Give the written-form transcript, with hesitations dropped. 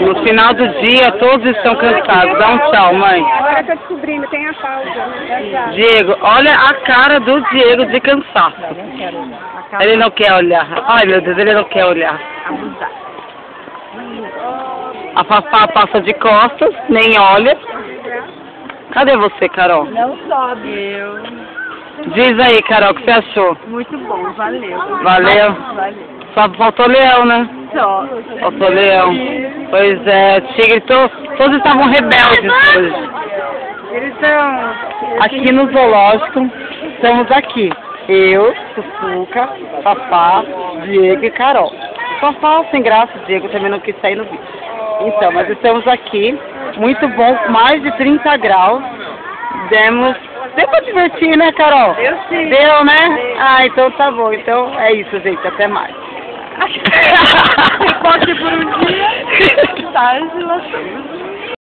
No final do dia, todos estão cansados. Dá um tchau, mãe. Agora eu tô descobrindo, tem a pausa. Diego, olha a cara do Diego de cansaço. Ele não quer olhar. Ai, meu Deus, ele não quer olhar. A Fafá passa de costas, nem olha. Cadê você, Carol? Não sobe. Diz aí, Carol, o que você achou? Muito bom, valeu. Valeu? Valeu. Só faltou leão, né? Só. Faltou leão. Pois é, tigre, todos estavam rebeldes hoje. Eles são... Aqui no zoológico, estamos aqui. Eu, Sussuca, Fafá, Diego e Carol. Fafá sem graça, Diego também não quis sair no vídeo. Então, mas estamos aqui, muito bom, mais de 30 graus. Deu pra divertir, né, Carol? Eu sim. Deu, né? Ah, então tá bom. Então é isso, gente. Até mais. Você pode por um dia, tarde, nós estamos.